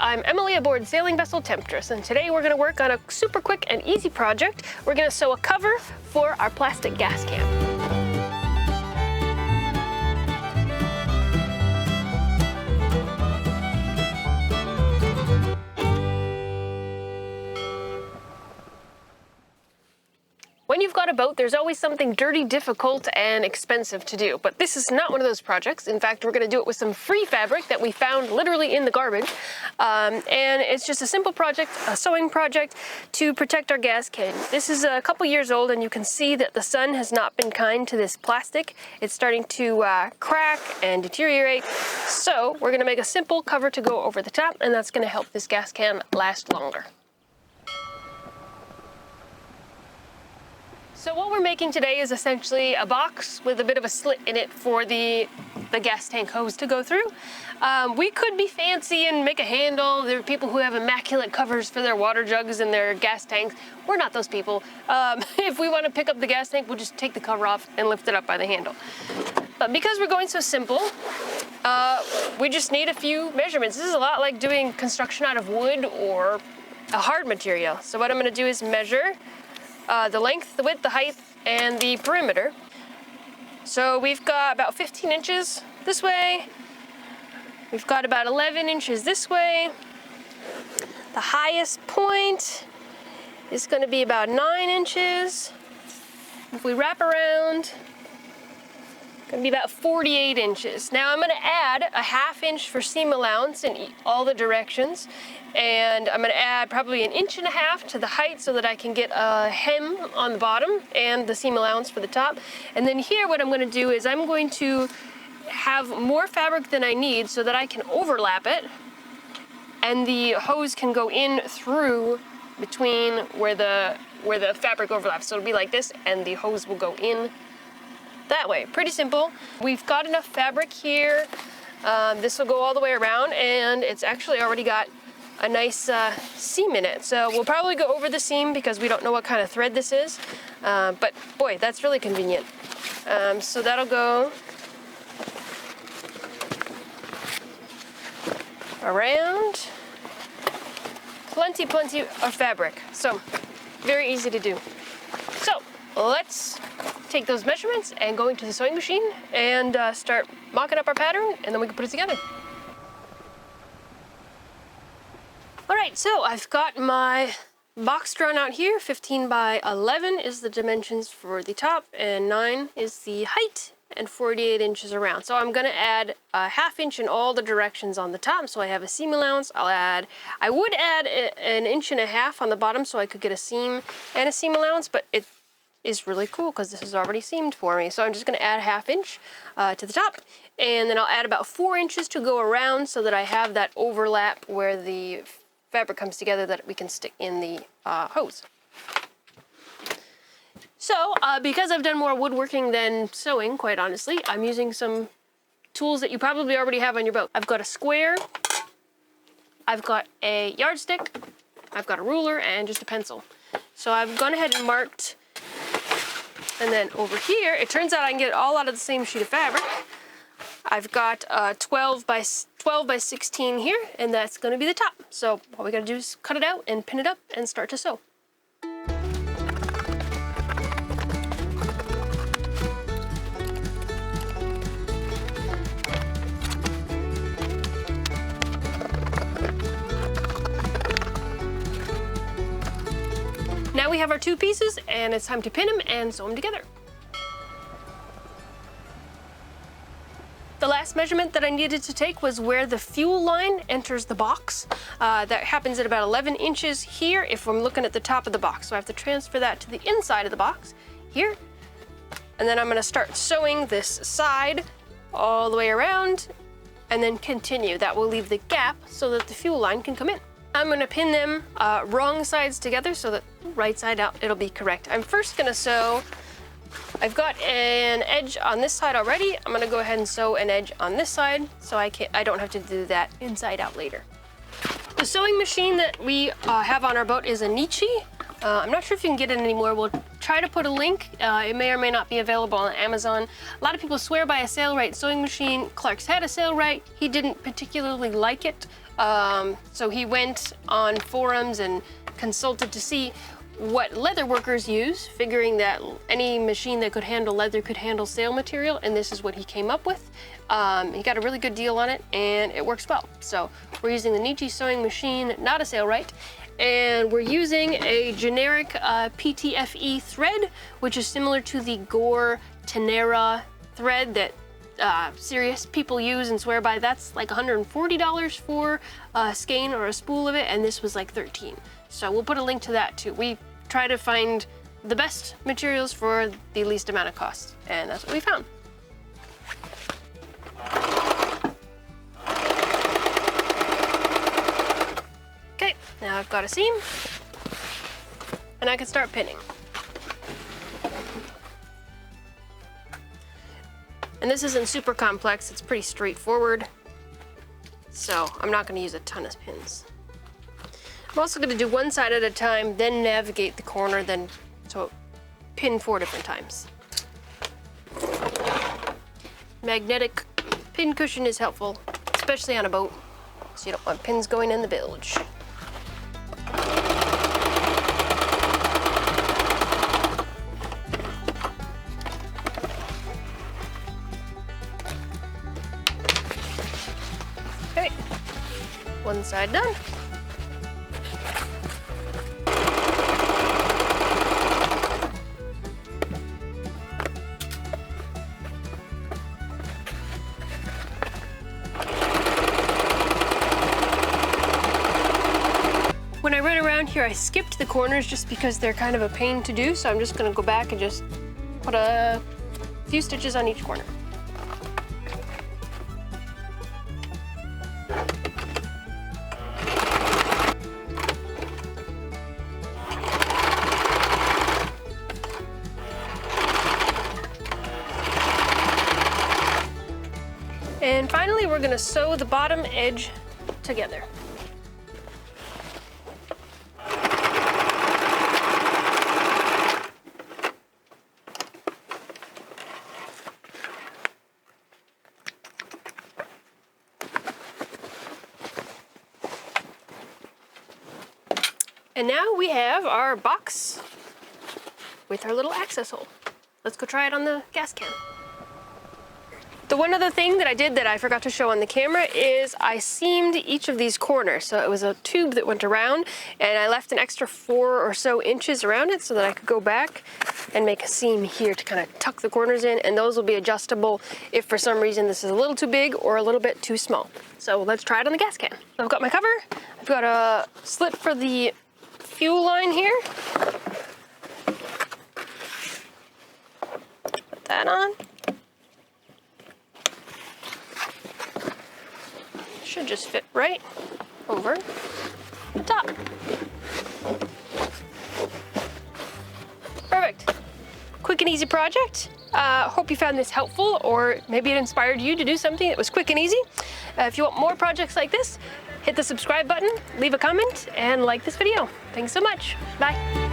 I'm Emily aboard Sailing Vessel Temptress, and today we're going to work on a super quick and easy project. We're going to sew a cover for our plastic gas can. When you've got a boat, there's always something dirty, difficult, and expensive to do. But this is not one of those projects. In fact, we're going to do it with some free fabric that we found literally in the garbage. And it's just a simple project, a sewing project to protect our gas can. This is a couple years old, and you can see that the sun has not been kind to this plastic. It's starting to crack and deteriorate. So we're going to make a simple cover to go over the top, and that's going to help this gas can last longer. So what we're making today is essentially a box with a bit of a slit in it for the gas tank hose to go through. We could be fancy and make a handle. There are people who have immaculate covers for their water jugs and their gas tanks. We're not those people. If we want to pick up the gas tank, we'll just take the cover off and lift it up by the handle. But because we're going so simple, we just need a few measurements. This is a lot like doing construction out of wood or a hard material. So what I'm going to do is measure the length, the width, the height, and the perimeter. So we've got about 15 inches this way. We've got about 11 inches this way. The highest point is going to be about 9 inches. If we wrap around, it's going to be about 48 inches. Now I'm going to add a ½ inch for seam allowance in all the directions. And I'm going to add probably 1.5 inches to the height so that I can get a hem on the bottom and the seam allowance for the top. And then here what I'm going to do is I'm going to have more fabric than I need so that I can overlap it, and the hose can go in through between where the fabric overlaps. So it'll be like this, and the hose will go in that way. Pretty simple. We've got enough fabric here. This will go all the way around, and it's actually already got a nice seam in it. So we'll probably go over the seam because we don't know what kind of thread this is. But boy, that's really convenient. So that'll go around. Plenty of fabric. So very easy to do. So let's take those measurements and go into the sewing machine and start mocking up our pattern, and then we can put it together. All right, so I've got my box drawn out here. 15 by 11 is the dimensions for the top, and 9 is the height, and 48 inches around. So I'm gonna add a ½ inch in all the directions on the top, so I have a seam allowance. I would add 1.5 inches on the bottom so I could get a seam and a seam allowance, but it is really cool because this is already seamed for me. So I'm just gonna add ½ inch to the top, and then I'll add about 4 inches to go around so that I have that overlap where the fabric comes together that we can stick in the hose. So because I've done more woodworking than sewing, quite honestly, I'm using some tools that you probably already have on your boat. I've got a square, I've got a yardstick, I've got a ruler, and just a pencil. So I've gone ahead and marked, and then over here, it turns out I can get it all out of the same sheet of fabric. I've got 12 by 16 here, and that's going to be the top. So all we got to do is cut it out and pin it up and start to sew. Now we have our two pieces, and it's time to pin them and sew them together. The last measurement that I needed to take was where the fuel line enters the box. That happens at about 11 inches here if I'm looking at the top of the box. So I have to transfer that to the inside of the box here. And then I'm going to start sewing this side all the way around and then continue. That will leave the gap so that the fuel line can come in. I'm going to pin them wrong sides together so that right side out it'll be correct. I'm first going to sew. I've got an edge on this side already. I'm gonna go ahead and sew an edge on this side so I don't have to do that inside out later. The sewing machine that we have on our boat is a Nietzsche. I'm not sure if you can get it anymore. We'll try to put a link. It may or may not be available on Amazon. A lot of people swear by a Sailrite sewing machine. Clark's had a Sailrite. He didn't particularly like it. So he went on forums and consulted to see what leather workers use, figuring that any machine that could handle leather could handle sail material, and this is what he came up with. He got a really good deal on it, and it works well. So we're using the Nietzsche sewing machine, not a Sailrite, and we're using a generic PTFE thread, which is similar to the Gore Tenera thread that serious people use and swear by. That's like $140 for a skein or a spool of it, and this was like $13. So we'll put a link to that too. We try to find the best materials for the least amount of cost, and that's what we found. Okay, now I've got a seam, and I can start pinning. And this isn't super complex, it's pretty straightforward, so I'm not going to use a ton of pins. I'm also going to do one side at a time, then navigate the corner, so pin 4 different times. Magnetic pin cushion is helpful, especially on a boat, so you don't want pins going in the bilge. Okay, one side done. When I run around here, I skipped the corners just because they're kind of a pain to do, so I'm just going to go back and just put a few stitches on each corner. And finally, we're going to sew the bottom edge together. And now we have our box with our little access hole. Let's go try it on the gas can. The one other thing that I did that I forgot to show on the camera is I seamed each of these corners. So it was a tube that went around, and I left an extra 4 or so inches around it so that I could go back and make a seam here to kind of tuck the corners in, and those will be adjustable if for some reason this is a little too big or a little bit too small. So let's try it on the gas can. I've got my cover. I've got a slit for the fuel line here. Put that on. Should just fit right over the top. Perfect. Quick and easy project. Hope you found this helpful, or maybe it inspired you to do something that was quick and easy. If you want more projects like this, hit the subscribe button, leave a comment, and like this video. Thanks so much. Bye.